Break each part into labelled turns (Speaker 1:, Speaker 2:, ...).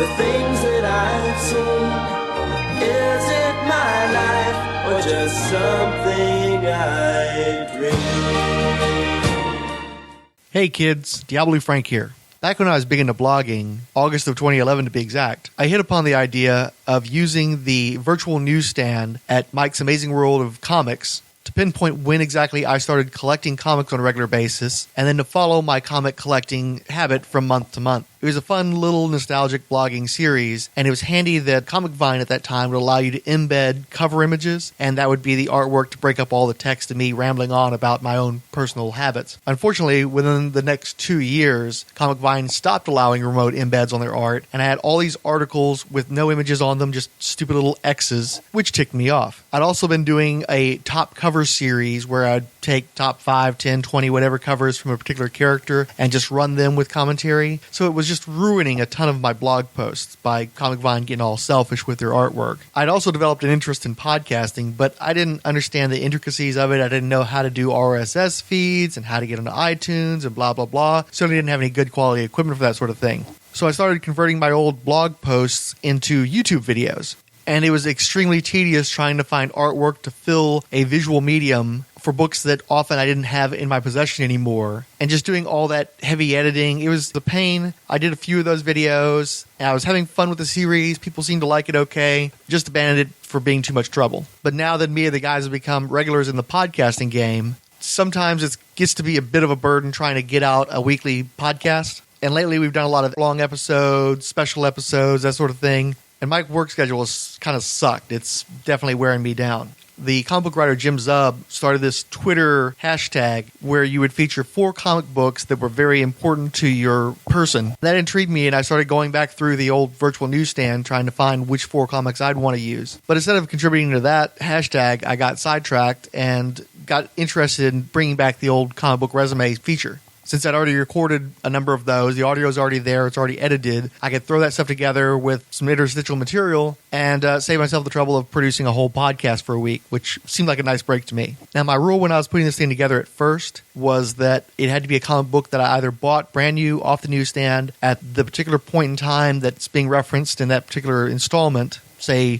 Speaker 1: the things that I've seen. Is it my life or just something I dream?
Speaker 2: Hey kids, Diablo Frank here. Back when I was big into blogging, August of 2011 to be exact, I hit upon the idea of using the virtual newsstand at Mike's Amazing World of Comics to pinpoint when exactly I started collecting comics on a regular basis, and then to follow my comic collecting habit from month to month. It was a fun little nostalgic blogging series, and it was handy that Comic Vine at that time would allow you to embed cover images, and that would be the artwork to break up all the text of me rambling on about my own personal habits. Unfortunately, within the next 2 years, Comic Vine stopped allowing remote embeds on their art, and I had all these articles with no images on them, just stupid little X's, which ticked me off. I'd also been doing a top cover series where I'd take top 5, 10, 20, whatever covers from a particular character and just run them with commentary. So it was just ruining a ton of my blog posts by Comic Vine getting all selfish with their artwork. I'd also developed an interest in podcasting, but I didn't understand the intricacies of it. I didn't know how to do RSS feeds and how to get onto iTunes and blah, blah, blah. Certainly didn't have any good quality equipment for that sort of thing. So I started converting my old blog posts into YouTube videos. And it was extremely tedious trying to find artwork to fill a visual medium for books that often I didn't have in my possession anymore. And just doing all that heavy editing, it was the pain. I did a few of those videos, and I was having fun with the series. People seemed to like it okay. Just abandoned it for being too much trouble. But now that me and the guys have become regulars in the podcasting game, sometimes it gets to be a bit of a burden trying to get out a weekly podcast. And lately we've done a lot of long episodes, special episodes, that sort of thing. And my work schedule has kind of sucked. It's definitely wearing me down. The comic book writer Jim Zub started this Twitter hashtag where you would feature 4 comic books that were very important to your person. That intrigued me, and I started going back through the old virtual newsstand trying to find which 4 comics I'd want to use. But instead of contributing to that hashtag, I got sidetracked and got interested in bringing back the old comic book resume feature. Since I'd already recorded a number of those, the audio's already there, it's already edited, I could throw that stuff together with some interstitial material and save myself the trouble of producing a whole podcast for a week, which seemed like a nice break to me. Now, my rule when I was putting this thing together at first was that it had to be a comic book that I either bought brand new off the newsstand at the particular point in time that's being referenced in that particular installment, say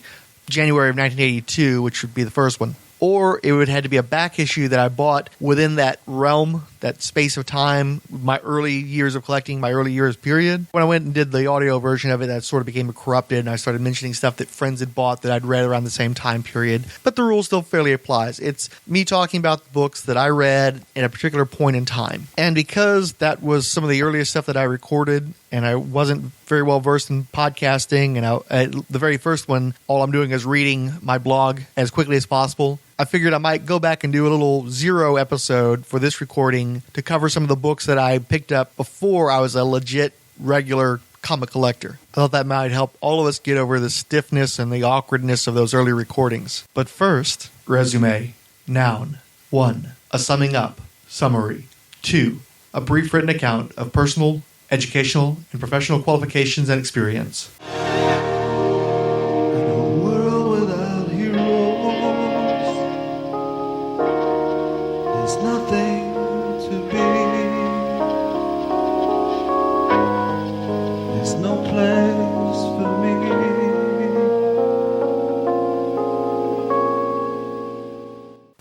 Speaker 2: January of 1982, which would be the first one. Or it would have to be a back issue that I bought within that realm, that space of time, my early years of collecting, my early years period. When I went and did the audio version of it, that sort of became corrupted, and I started mentioning stuff that friends had bought that I'd read around the same time period. But the rule still fairly applies. It's me talking about the books that I read at a particular point in time. And because that was some of the earliest stuff that I recorded, and I wasn't very well versed in podcasting, and the very first one, all I'm doing is reading my blog as quickly as possible, I figured I might go back and do a little 0 episode for this recording to cover some of the books that I picked up before I was a legit regular comic collector. I thought that might help all of us get over the stiffness and the awkwardness of those early recordings. But first, resume. Noun. 1. A summing up. Summary. 2. A brief written account of personal, educational, and professional qualifications and experience.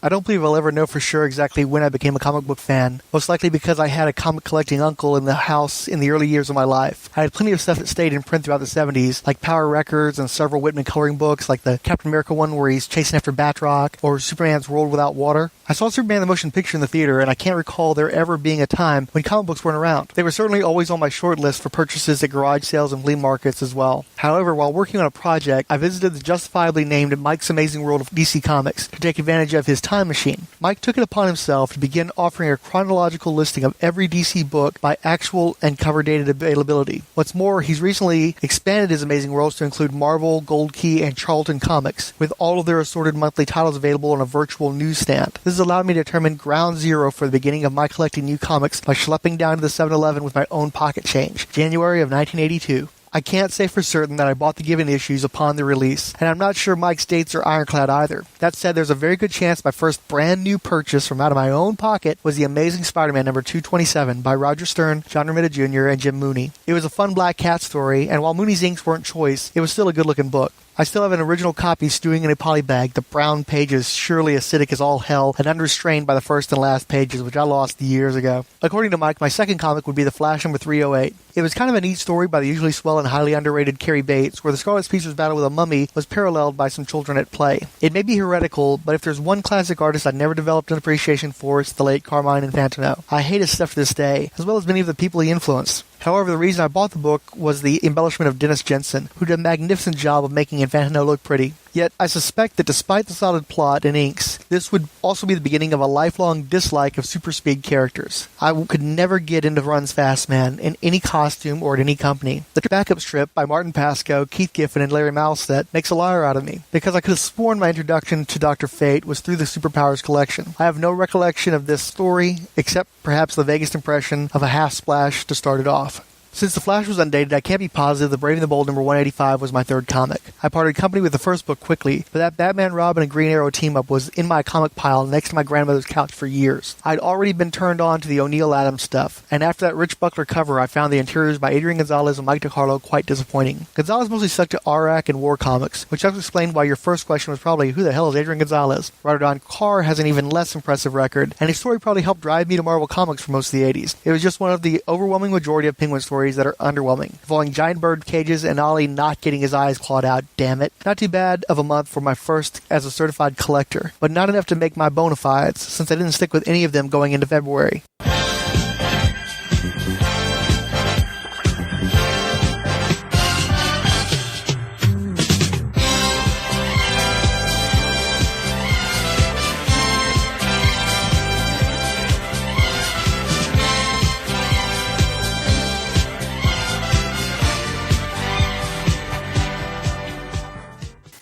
Speaker 3: I don't believe I'll ever know for sure exactly when I became a comic book fan, most likely because I had a comic collecting uncle in the house in the early years of my life. I had plenty of stuff that stayed in print throughout the 70s, like Power Records and several Whitman coloring books, like the Captain America one where he's chasing after Batroc, or Superman's World Without Water. I saw Superman the motion picture in the theater, and I can't recall there ever being a time when comic books weren't around. They were certainly always on my short list for purchases at garage sales and flea markets as well. However, while working on a project, I visited the justifiably named Mike's Amazing World of DC Comics to take advantage of his time machine. Mike took it upon himself to begin offering a chronological listing of every DC book by actual and cover dated availability. What's more, he's recently expanded his Amazing Worlds to include Marvel, Gold Key, and Charlton Comics, with all of their assorted monthly titles available on a virtual newsstand. This has allowed me to determine ground zero for the beginning of my collecting new comics by schlepping down to the 7-Eleven with my own pocket change, January of 1982. I can't say for certain that I bought the given issues upon the release, and I'm not sure Mike's dates are ironclad either. That said, there's a very good chance my first brand new purchase from out of my own pocket was The Amazing Spider-Man number 227 by Roger Stern, John Romita Jr., and Jim Mooney. It was a fun Black Cat story, and while Mooney's inks weren't choice, it was still a good-looking book. I still have an original copy stewing in a polybag, the brown pages surely acidic as all hell and unrestrained by the first and last pages, which I lost years ago. According to Mike, my second comic would be The Flash number 308. It was kind of a neat story by the usually swell and highly underrated Cary Bates, where the Scarlet Speedster's battle with a mummy was paralleled by some children at play. It may be heretical, but if there's one classic artist I'd never developed an appreciation for, it's the late Carmine Infantino. I hate his stuff to this day, as well as many of the people he influenced. However, the reason I bought the book was the embellishment of Dennis Jensen, who did a magnificent job of making Infantino look pretty. Yet, I suspect that despite the solid plot and inks, this would also be the beginning of a lifelong dislike of super speed characters. I could never get into Run's Fast Man in any costume or at any company. The backup strip by Martin Pascoe, Keith Giffen, and Larry Malstead makes a liar out of me, because I could have sworn my introduction to Dr. Fate was through the Superpowers collection. I have no recollection of this story, except perhaps the vaguest impression of a half splash to start it off. Since The Flash was undated, I can't be positive The Brave and the Bold number 185 was my third comic. I parted company with the first book quickly, but that Batman, Robin, and Green Arrow team-up was in my comic pile next to my grandmother's couch for years. I'd already been turned on to the O'Neil Adams stuff, and after that Rich Buckler cover, I found the interiors by Adrian Gonzalez and Mike DiCarlo quite disappointing. Gonzalez mostly stuck to Arak and war comics, which helps explain why your first question was probably, who the hell is Adrian Gonzalez? Writer Don Carr has an even less impressive record, and his story probably helped drive me to Marvel Comics for most of the 80s. It was just one of the overwhelming majority of Penguin stories that are underwhelming, involving giant bird cages and Ollie not getting his eyes clawed out, damn it. Not too bad of a month for my first as a certified collector, but not enough to make my bona fides, since I didn't stick with any of them going into February.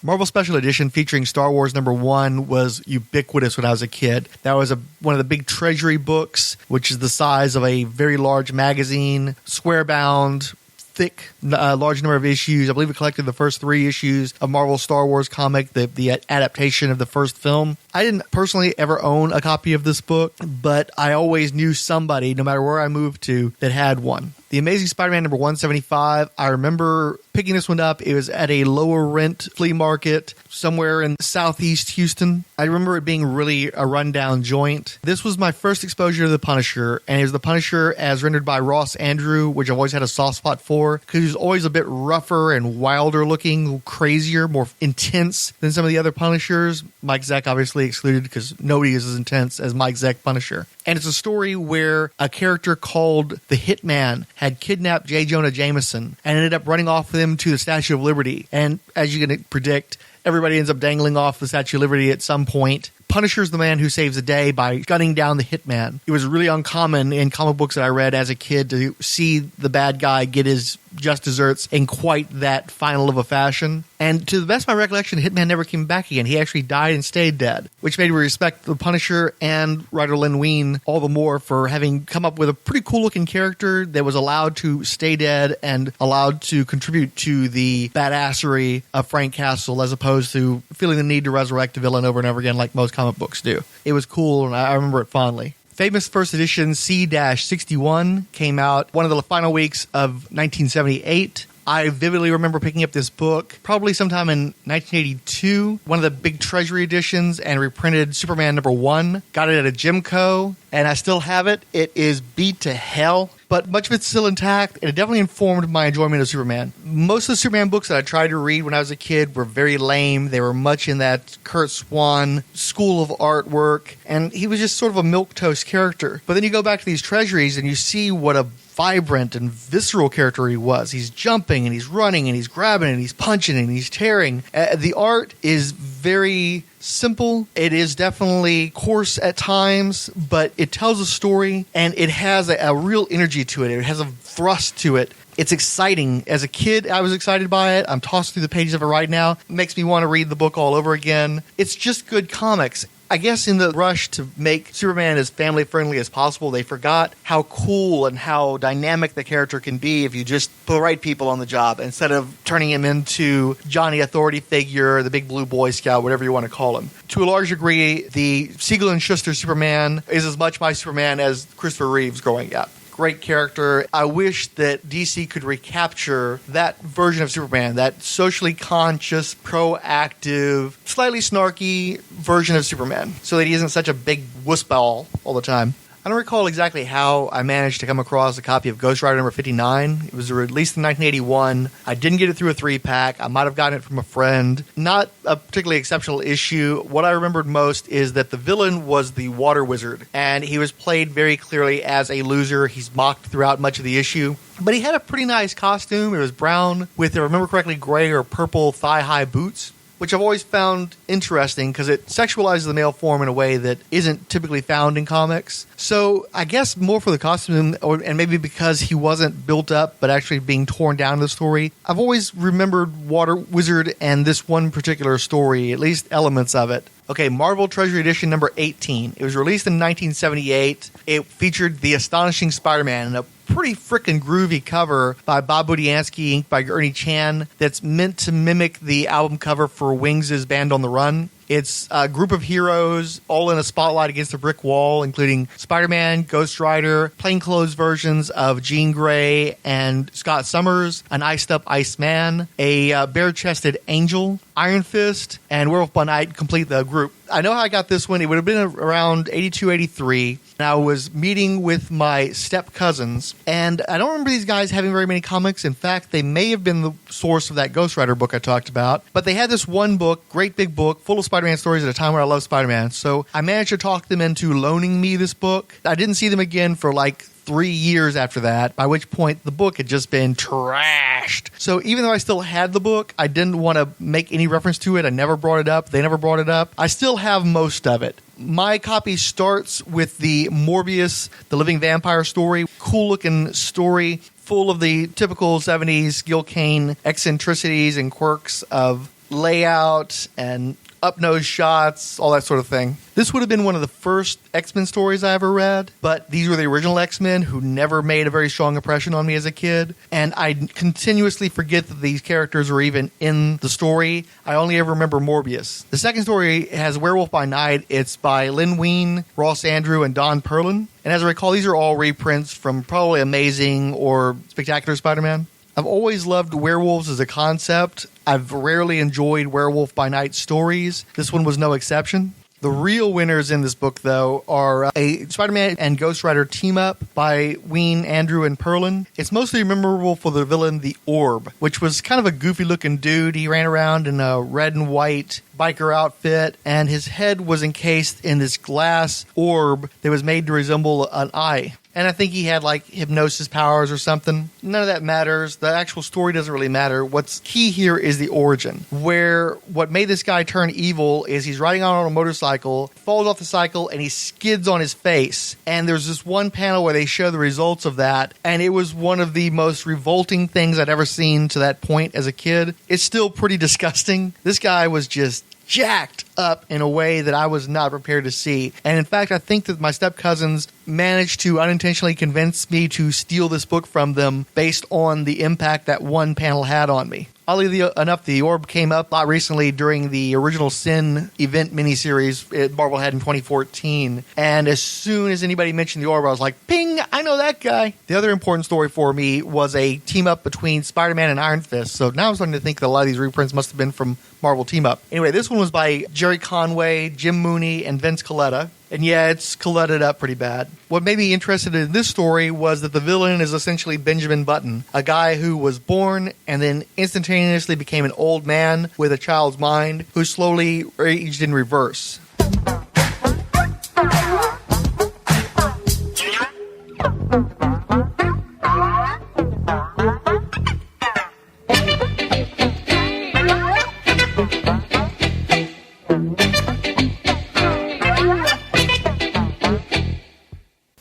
Speaker 2: Marvel Special Edition featuring Star Wars number 1 was ubiquitous when I was a kid. That was one of the big treasury books, which is the size of a very large magazine, square-bound, thick, large number of issues. I believe it collected the first 3 issues of Marvel's Star Wars comic, the adaptation of the first film. I didn't personally ever own a copy of this book, but I always knew somebody, no matter where I moved to, that had one. The Amazing Spider-Man number 175, I remember picking this one up. It was at a lower rent flea market somewhere in southeast Houston. I remember it being really a rundown joint. This was my first exposure to the Punisher, and it was the Punisher as rendered by Ross Andrew, which I've always had a soft spot for, because he was always a bit rougher and wilder looking, crazier, more intense than some of the other Punishers. Mike Zeck obviously excluded, because nobody is as intense as Mike Zeck Punisher. And it's a story where a character called the Hitman had kidnapped J. Jonah Jameson and ended up running off with him to the Statue of Liberty. And as you can predict, everybody ends up dangling off the Statue of Liberty at some point. Punisher's the man who saves the day by gunning down the hitman. It was really uncommon in comic books that I read as a kid to see the bad guy get his just desserts in quite that final of a fashion. And to the best of my recollection, Hitman never came back again. He actually died and stayed dead, which made me respect the Punisher and writer Len Wein all the more for having come up with a pretty cool-looking character that was allowed to stay dead and allowed to contribute to the badassery of Frank Castle, as opposed to feeling the need to resurrect a villain over and over again like most comic books do. It was cool, and I remember it fondly. Famous First Edition C-61 came out one of the final weeks of 1978. I vividly remember picking up this book probably sometime in 1982, one of the big treasury editions, and reprinted Superman number 1. Got it at a Jimco, and I still have it. It is beat to hell, but much of it's still intact, and it definitely informed my enjoyment of Superman. Most of the Superman books that I tried to read when I was a kid were very lame. They were much in that Kurt Swan school of artwork, and he was just sort of a milquetoast character. But then you go back to these treasuries, and you see what a vibrant and visceral character he was. He's jumping, and he's running, and he's grabbing, and he's punching, and he's tearing. The art is very simple. It is definitely coarse at times, but it tells a story, and it has a real energy to it. It has a thrust to it. It's exciting. As a kid, I was excited by it. I'm tossing through the pages of it right now. It makes me want to read the book all over again. It's just good comics. I guess in the rush to make Superman as family-friendly as possible, they forgot how cool and how dynamic the character can be if you just put the right people on the job instead of turning him into Johnny Authority figure, the big blue Boy Scout, whatever you want to call him. To a large degree, the Siegel and Schuster Superman is as much my Superman as Christopher Reeve's growing up. Great character. I wish that DC could recapture that version of Superman, that socially conscious, proactive, slightly snarky version of Superman, so that he isn't such a big wussball all the time. I don't recall exactly how I managed to come across a copy of Ghost Rider number 59. It was released in 1981. I didn't get it through a 3-pack. I might have gotten it from a friend. Not a particularly exceptional issue. What I remembered most is that the villain was the Water Wizard, and he was played very clearly as a loser. He's mocked throughout much of the issue. But he had a pretty nice costume. It was brown with, if I remember correctly, gray or purple thigh-high boots, which I've always found interesting because it sexualizes the male form in a way that isn't typically found in comics. So I guess more for the costume, and maybe because he wasn't built up but actually being torn down in the story, I've always remembered Water Wizard and this one particular story, at least elements of it. Okay, Marvel Treasury Edition number 18. It was released in 1978. It featured the Astonishing Spider-Man in a pretty frickin' groovy cover by Bob Budiansky, inked by Ernie Chan, that's meant to mimic the album cover for Wings' Band on the Run. It's a group of heroes all in a spotlight against a brick wall, including Spider-Man, Ghost Rider, plainclothes versions of Jean Grey and Scott Summers, an iced-up Iceman, a bare-chested Angel, Iron Fist, and Werewolf by Night complete the group. I know how I got this one. It would have been around 82, 83. And I was meeting with my step-cousins, and I don't remember these guys having very many comics. In fact, they may have been the source of that Ghost Rider book I talked about. But they had this one book, great big book, full of Spider-Man stories at a time where I loved Spider-Man. So I managed to talk them into loaning me this book. I didn't see them again for like 3 years after that, by which point the book had just been trashed. So even though I still had the book, I didn't want to make any reference to it. I never brought it up. They never brought it up. I still have most of it. My copy starts with the Morbius, the Living Vampire story. Cool-looking story, full of the typical 70s Gil Kane eccentricities and quirks of layout and up-nose shots, all that sort of thing. This would have been one of the first X-Men stories I ever read, but these were the original X-Men who never made a very strong impression on me as a kid, and I continuously forget that these characters were even in the story. I only ever remember Morbius. The second story has Werewolf by Night. It's by Lynn Wein, Ross Andrew, and Don Perlin, and as I recall, these are all reprints from probably Amazing or Spectacular Spider-Man. I've always loved werewolves as a concept. I've rarely enjoyed Werewolf by Night stories. This one was no exception. The real winners in this book, though, are a Spider-Man and Ghost Rider team-up by Wein, Andrew, and Perlin. It's mostly memorable for the villain, the Orb, which was kind of a goofy-looking dude. He ran around in a red and white biker outfit, and his head was encased in this glass orb that was made to resemble an eye. And I think he had, like, hypnosis powers or something. None of that matters. The actual story doesn't really matter. What's key here is the origin, where what made this guy turn evil is he's riding on a motorcycle, falls off the cycle, and he skids on his face. And there's this one panel where they show the results of that, and it was one of the most revolting things I'd ever seen to that point as a kid. It's still pretty disgusting. This guy was just jacked up in a way that I was not prepared to see. And in fact, I think that my step-cousins managed to unintentionally convince me to steal this book from them based on the impact that one panel had on me. Oddly enough, the Orb came up a lot recently during the original Sin event miniseries Marvel had in 2014. And as soon as anybody mentioned the Orb, I was like, ping, I know that guy. The other important story for me was a team-up between Spider-Man and Iron Fist. So now I'm starting to think that a lot of these reprints must have been from Marvel team-up. Anyway, this one was by Jerry Conway, Jim Mooney, and Vince Colletta. And yeah, it's Colletted up pretty bad. What made me interested in this story was that the villain is essentially Benjamin Button, a guy who was born and then instantaneously became an old man with a child's mind who slowly aged in reverse.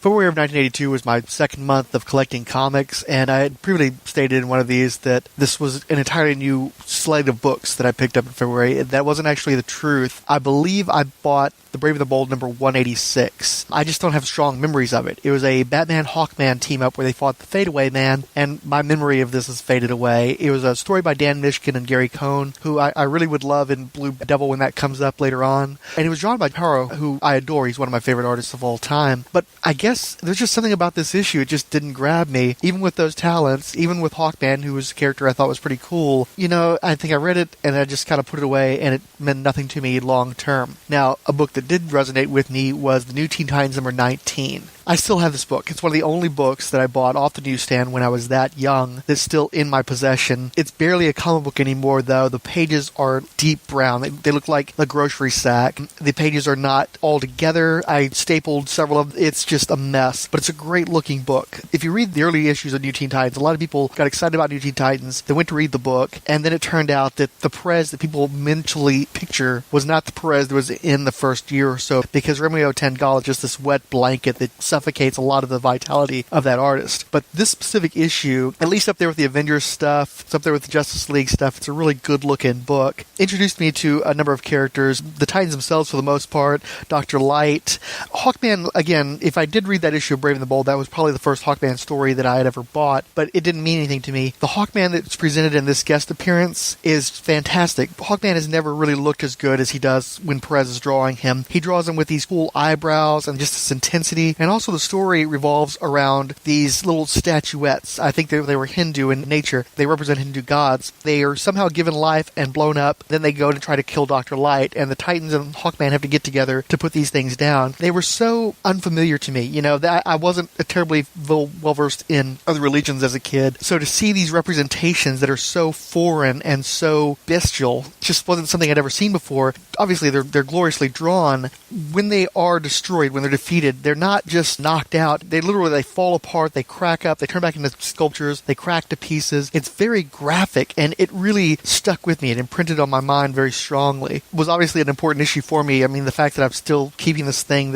Speaker 3: February of 1982 was my second month of collecting comics, and I had previously stated in one of these that this was an entirely new slate of books that I picked up in February. That wasn't actually the truth. I believe I bought The Brave and the Bold number 186. I just don't have strong memories of it. It was a Batman-Hawkman team-up where they fought the Fadeaway Man, and my memory of this has faded away. It was a story by Dan Mishkin and Gary Cohn, who I really would love in Blue Devil when that comes up later on. And it was drawn by Paro, who I adore. He's one of my favorite artists of all time. But I guess there's just something about this issue. It just didn't grab me. Even with those talents, even with Hawkman, who was a character I thought was pretty cool, I think I read it and I just kind of put it away, and it meant nothing to me long term. Now, a book that did resonate with me was the New Teen Titans number 19. I still have this book. It's one of the only books that I bought off the newsstand when I was that young that's still in my possession. It's barely a comic book anymore, though. The pages are deep brown. They look like a grocery sack. The pages are not all together. I stapled several of them. It's just a mess, but it's a great-looking book. If you read the early issues of New Teen Titans, a lot of people got excited about New Teen Titans. They went to read the book, and then it turned out that the Perez that people mentally picture was not the Perez that was in the first year or so, because Romeo Tangal is just this wet blanket that suffocates a lot of the vitality of that artist. But this specific issue, at least up there with the Avengers stuff, it's up there with the Justice League stuff, it's a really good-looking book. Introduced me to a number of characters, the Titans themselves for the most part, Dr. Light. Hawkman, again, if I did read that issue of Brave and the Bold, that was probably the first Hawkman story that I had ever bought, but it didn't mean anything to me. The Hawkman that's presented in this guest appearance is fantastic. Hawkman has never really looked as good as he does when Perez is drawing him. He draws him with these cool eyebrows and just this intensity, and also the story revolves around these little statuettes. I think they were Hindu in nature. They represent Hindu gods. They are somehow given life and blown up. Then they go to try to kill Dr. Light, and the Titans and Hawkman have to get together to put these things down. They were so unfamiliar to me. I wasn't terribly well-versed in other religions as a kid, so to see these representations that are so foreign and so bestial just wasn't something I'd ever seen before. Obviously, they're gloriously drawn. When they are destroyed, when they're defeated, they're not just knocked out. They fall apart, they crack up, they turn back into sculptures, they crack to pieces. It's very graphic, and it really stuck with me. It imprinted on my mind very strongly. It was obviously an important issue for me. I mean, the fact that I'm still keeping this thing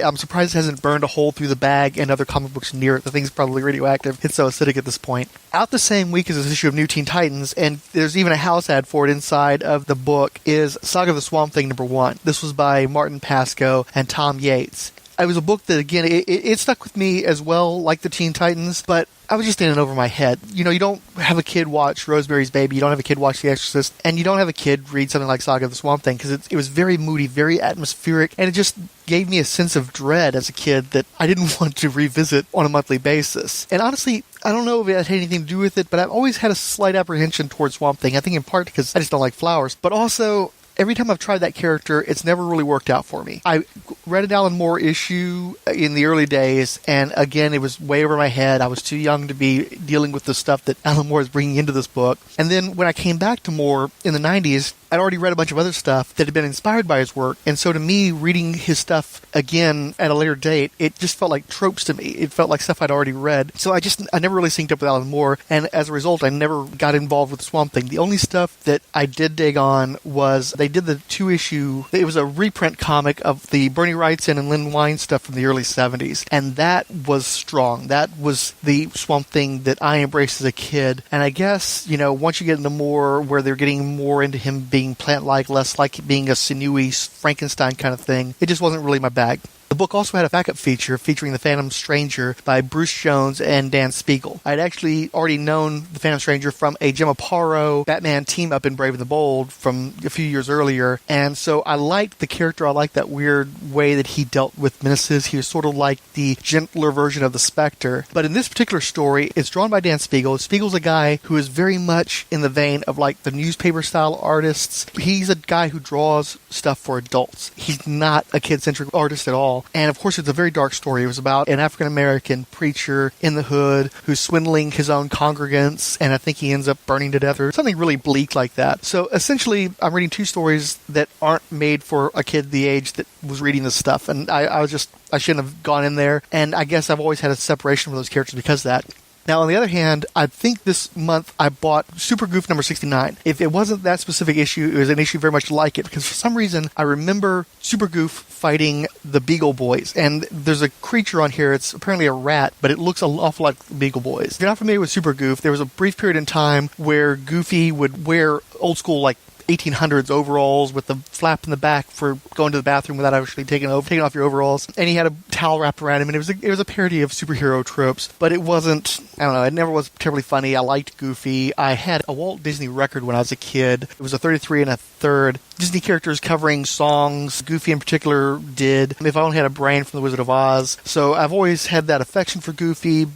Speaker 3: I'm surprised it hasn't burned a hole through the bag and other comic books near it. The thing's probably radioactive. It's so acidic at this point. Out the same week as this issue of New Teen Titans, and there's even a house ad for it inside of the book, is Saga of the Swamp Thing number 1. This was by Martin Pascoe and Tom Yates. It was a book that, again, it stuck with me as well, like the Teen Titans, but I was just in and over my head. You don't have a kid watch Rosemary's Baby, you don't have a kid watch The Exorcist, and you don't have a kid read something like Saga of the Swamp Thing, because it was very moody, very atmospheric, and it just gave me a sense of dread as a kid that I didn't want to revisit on a monthly basis. And honestly, I don't know if it had anything to do with it, but I've always had a slight apprehension towards Swamp Thing. I think in part because I just don't like flowers, but also every time I've tried that character, it's never really worked out for me. I read an Alan Moore issue in the early days, and again, it was way over my head. I was too young to be dealing with the stuff that Alan Moore is bringing into this book. And then when I came back to Moore in the 90s, I'd already read a bunch of other stuff that had been inspired by his work, and so to me, reading his stuff again at a later date, it just felt like tropes to me. It felt like stuff I'd already read. So I never really synced up with Alan Moore, and as a result, I never got involved with Swamp Thing. The only stuff that I did dig on was they did the 2-issue, it was a reprint comic of the Bernie Wrightson and Lynn Wein stuff from the early 70s, and that was strong. That was the Swamp Thing that I embraced as a kid, and I guess, once you get into more where they're getting more into him being plant-like, less like being a sinewy Frankenstein kind of thing, it just wasn't really my bag. The book also had a backup feature featuring The Phantom Stranger by Bruce Jones and Dan Spiegel. I'd actually already known The Phantom Stranger from a Jim Aparo Batman team-up in Brave and the Bold from a few years earlier, and so I liked the character. I liked that weird way that he dealt with menaces. He was sort of like the gentler version of the Spectre. But in this particular story, it's drawn by Dan Spiegel. Spiegel's a guy who is very much in the vein of like the newspaper-style artists. He's a guy who draws stuff for adults. He's not a kid-centric artist at all. And of course, it's a very dark story. It was about an African-American preacher in the hood who's swindling his own congregants, and I think he ends up burning to death or something really bleak like that. So essentially, I'm reading 2 stories that aren't made for a kid the age that was reading this stuff, and I shouldn't have gone in there, and I guess I've always had a separation from those characters because of that. Now, on the other hand, I think this month I bought Super Goof number 69. If it wasn't that specific issue, it was an issue very much like it, because for some reason I remember Super Goof fighting the Beagle Boys. And there's a creature on here. It's apparently a rat, but it looks an awful like the Beagle Boys. If you're not familiar with Super Goof, there was a brief period in time where Goofy would wear old school, like, 1800s overalls with the flap in the back for going to the bathroom without actually taking off your overalls. And he had a towel wrapped around him, and it was a parody of superhero tropes. But it wasn't, I don't know, it never was terribly funny. I liked Goofy. I had a Walt Disney record when I was a kid. It was a 33 1/3. Disney characters covering songs. Goofy in particular did. If I Only Had a Brain from The Wizard of Oz. So I've always had that affection for Goofy,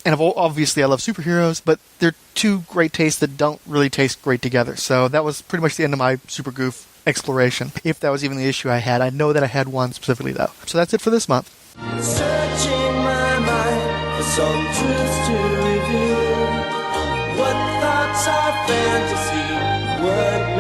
Speaker 3: and obviously I love superheroes, but they're two great tastes that don't really taste great together. So that was pretty much the end of my Super Goof exploration, if that was even the issue I had. I know that I had one specifically, though. So that's it for this month.
Speaker 1: Searching my mind for some truths to reveal. What thoughts are fantasy? What